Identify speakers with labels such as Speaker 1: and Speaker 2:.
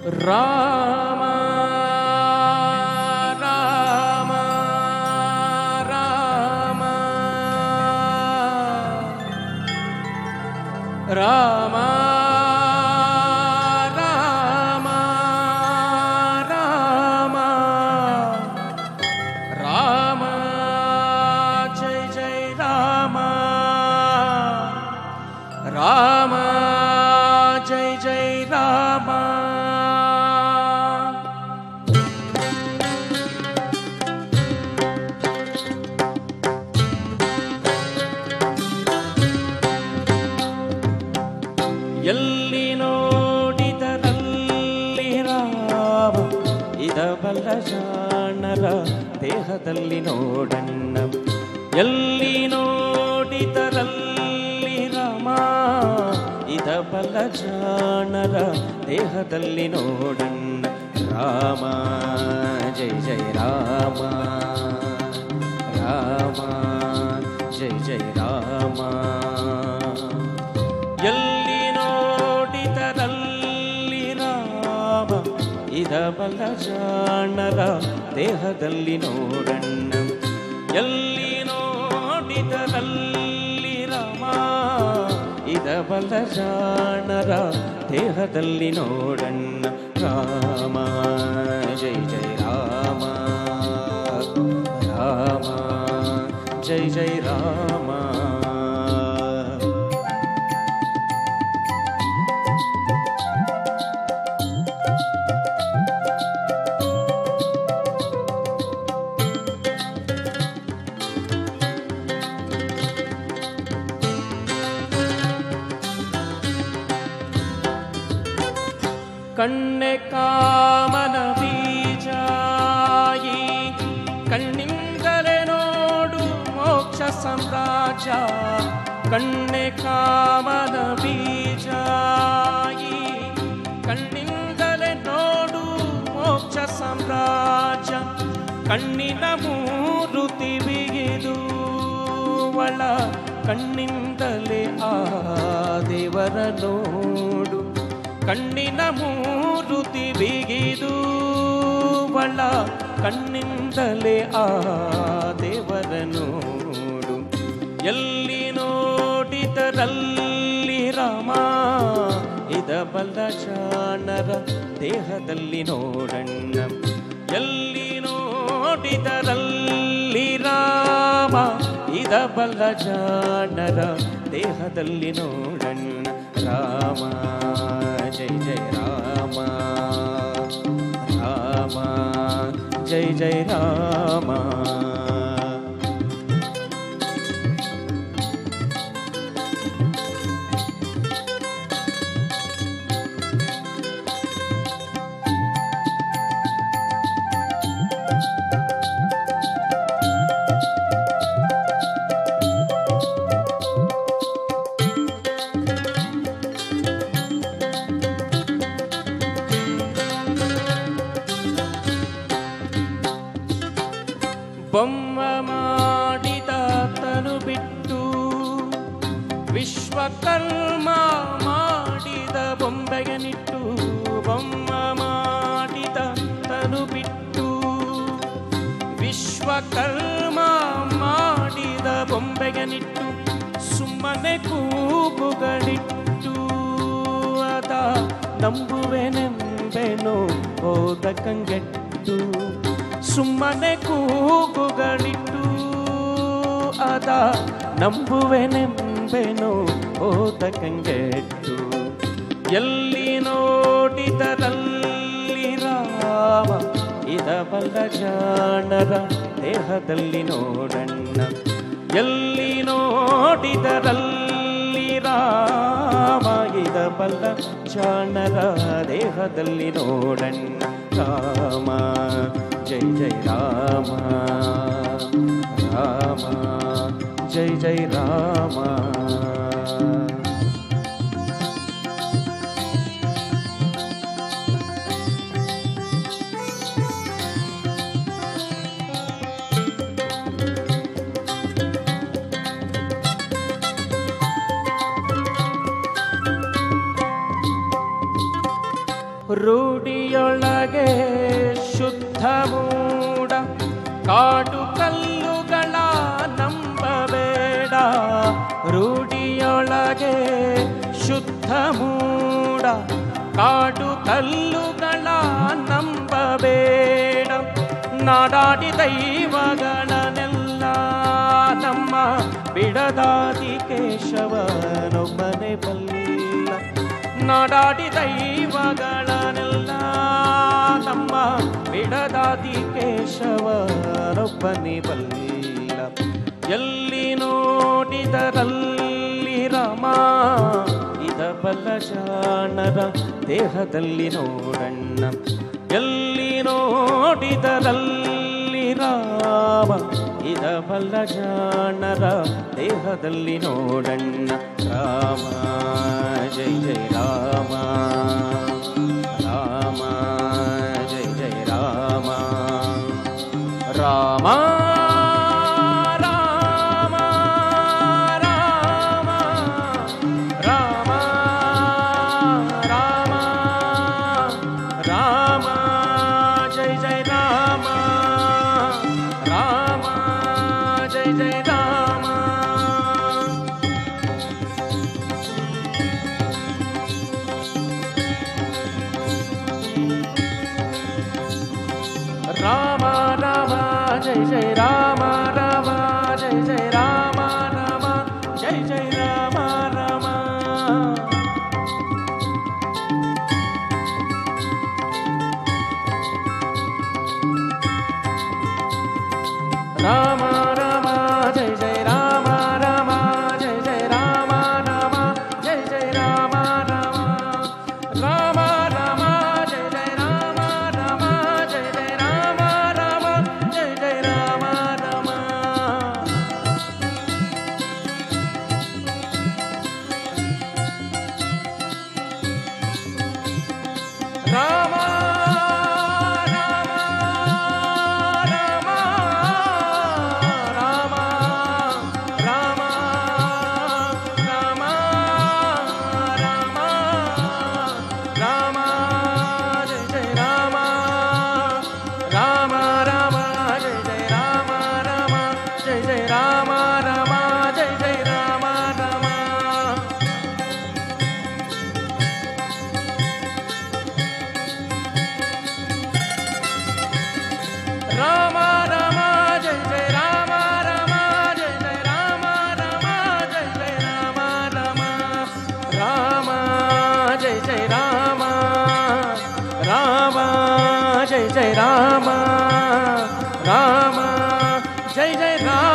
Speaker 1: ರಾಮ ರಾಮ ರಾಮ ರಾಮ ರಾಮ ರಾಮ ರಾಮ ಜೈ ಜೈ ರಾಮ ರಾಮ ಜೈ ಜೈ ರಾಮ. ಎಲ್ಲಿ ನೋಡಿದರಲ್ಲಿ ರಾಮ ಇದಬಲ್ಲ ಜಾಣರ ದೇಹದಲ್ಲಿ ನೋಡಣ್ಣ. ಎಲ್ಲಿ ನೋಡಿದರಲ್ಲಿ ರಾಮ ಇದಬಲ್ಲ ಜಾಣರ ದೇಹದಲ್ಲಿ ನೋಡಣ್ಣ. ರಾಮ ಜೈ ಜೈ ರಾಮ ರಾಮ ಜೈ ಜೈ ರಾಮ. ಎಲ್ಲಿ ನೋಡಿದರಲ್ಲಿ ರಾಮ ಇದಬಲ್ಲ ಜಾಣರ ದೇಹದಲ್ಲಿ ನೋಡಣ್ಣ. ಎಲ್ಲಿ ನೋಡಿದರಲ್ಲಿ ರಾಮ ಇದಬಲ್ಲ ಜಾಣರ ದೇಹದಲ್ಲಿ ನೋಡಣ್ಣ. ರಾಮ ಜೈ ಜೈ ರಾಮ ರಾಮ ಜೈ ಜೈ ರಾಮ. ಕಣ್ಣೆ ಕಾಮನ ಬೀಜಾಯಿ ಕಣ್ಣಿಂದಲೇ ನೋಡು ಮೋಕ್ಷ ಸಾಮ್ರಾಜ್ಯ. ಕಣ್ಣೆ ಕಾಮನ ಬೀಜಾಯಿ ಕಣ್ಣಿಂದಲೇ ನೋಡು ಮೋಕ್ಷ ಸಾಮ್ರಾಜ್ಯ. ಕಣ್ಣಿನ ಮೂರುತಿ ಬಿಗಿದು ಒಳ ಕಣ್ಣಿಂದಲೇ ಆ ದೇವರ ನೋಡು. ಕಣ್ಣಿನ ಮೂರುತಿ ಬಿಗಿದು ಒಳ ಕಣ್ಣಿಂದಲೇ ಆ ದೇವರ ನೋಡು. ಎಲ್ಲಿ ನೋಡಿದರಲ್ಲಿ ರಾಮ ಇದಬಲ್ಲ ಜಾಣರ ದೇಹದಲ್ಲಿ ನೋಡಣ್ಣ. ಎಲ್ಲಿ ನೋಡಿದರಲ್ಲಿ ರಾಮ ಇದಬಲ್ಲ ಜಾಣರ ದೇಹದಲ್ಲಿ ನೋಡಣ್ಣ. ರಾಮ ಜೈ ಜೈ ರಾಮ ರಾಮ ಜೈ ಜೈ ರಾಮ. ಬೊಮ್ಮ ಮಾಡಿದ ತನು ಬಿಟ್ಟು ವಿಶ್ವಕರ್ಮ ಮಾಡಿದ ಬೊಂಬೆಗೆ ನಿಟ್ಟು. ಬೊಮ್ಮ ಮಾಡಿದ ತನು ಬಿಟ್ಟು ವಿಶ್ವಕರ್ಮ ಮಾಡಿದ ಬೊಂಬೆಗೆ ನಿಟ್ಟು. ಸುಮ್ಮನೆ ಕೂಗುಗಳಿಟ್ಟು ಅದ ನಂಬುವೆನೆಂಬೆನೋ ಹೋದ ಕಂಗೆಟ್ಟು. ಸುಮ್ಮನೆ ಕೂಗುಗಳಿಟ್ಟು ಅದ ನಂಬುವೆನೆಂಬೆನೋ ಹೋದ ಕಂಗೆಟ್ಟು. ಎಲ್ಲಿ ನೋಡಿದರಲ್ಲಿ ರಾಮ ಇದಬಲ್ಲ ಜಾಣರ ದೇಹದಲ್ಲಿ ನೋಡಣ್ಣ. ಎಲ್ಲಿ ನೋಡಿದರಲ್ಲಿ ರಾಮ ಇದಬಲ್ಲ ಜಾಣರ ದೇಹದಲ್ಲಿ ನೋಡಣ್ಣ. ರಾಮ ಜೈ ಜೈ ರಾಮ ರಾಮ ಜೈ ಜೈ ರಾಮ. ರೂಢಿಯೊಳಗೆ ಶುದ್ಧ ಮೂಡ ಕಾಡು ಕಲ್ಲುಗಳ ನಂಬಬೇಡ. ರೂಢಿಯೊಳಗೆ ಶುದ್ಧ ಮೂಡ ಕಾಡು ಕಲ್ಲುಗಳ ನಂಬಬೇಡ. ನಾಡಾಡಿ ದೈವಗಳನ್ನೆಲ್ಲ ನಮ್ಮ ಬಿಡದಾದಿ ಕೇಶವನೊಬ್ಬನೇ ಬಲ್ಲ. ನಾಡಾಡಿ ದೈವಗಳನ್ನೆಲ್ಲ ನಮ್ಮ ಬಿಡದಾದಿ ಕೇಶವನೊಬ್ಬನೇ ಬಲ್ಲ. ಎಲ್ಲಿ ನೋಡಿದರಲ್ಲಿ ರಾಮ ಇದ ಬಲ್ಲ ಜಾಣರ ದೇಹದಲ್ಲಿ ನೋಡಣ್ಣ. ಎಲ್ಲಿ ನೋಡಿದರಲ್ಲಿ ರಾಮ ಇದ ಬಲ್ಲ ಜಾಣರ ದೇಹದಲ್ಲಿ ನೋಡಣ್ಣ. ರಾಮ ಜೈ ಜೈ ರಾಮ, ರಾಮ ಜೈ ಜೈ ರಾಮ, ರಾಮ ರಾಮ ರಾಮ ಜೈ ಜೈ ರಾಮ ರಾಮ ಜೈ ಜೈ ರಾಮ ರಾಮ ಜೈ ಜೈ ರಾಮ ರಾಮ. ರಾಮ ರಾಮ ಜೈ ಜೈ ರಾಮ ರಾಮ ಜೈ ಜೈ ರಾಮ ರಾಮ ಜೈ ಜೈ ರಾಮ ರಾಮ. ರಾಮ ರಾಮ ಜೈ ಜೈ ರಾಮ ರಾಮ ಜೈ ಜೈ ರಾಮ ರಾಮ ಜೈ ಜೈ ರಾಮ ರಾಮ. ರಾಮ ರಾಮ ರಾಮ ಜೈ ಜೈ ರಾಮ ರಾಮ ಜೈ ಜೈ ರಾಮ ರಾಮ ಜೈ ಜೈ ರಾಮ ರಾಮ. ರಾಮ ಜೈ ಜೈ ರಾಮ, ರಾಮ ಜೈ ಜೈ ರಾಮ, ರಾಮ ಜೈ ಜೈ ರಾಮ.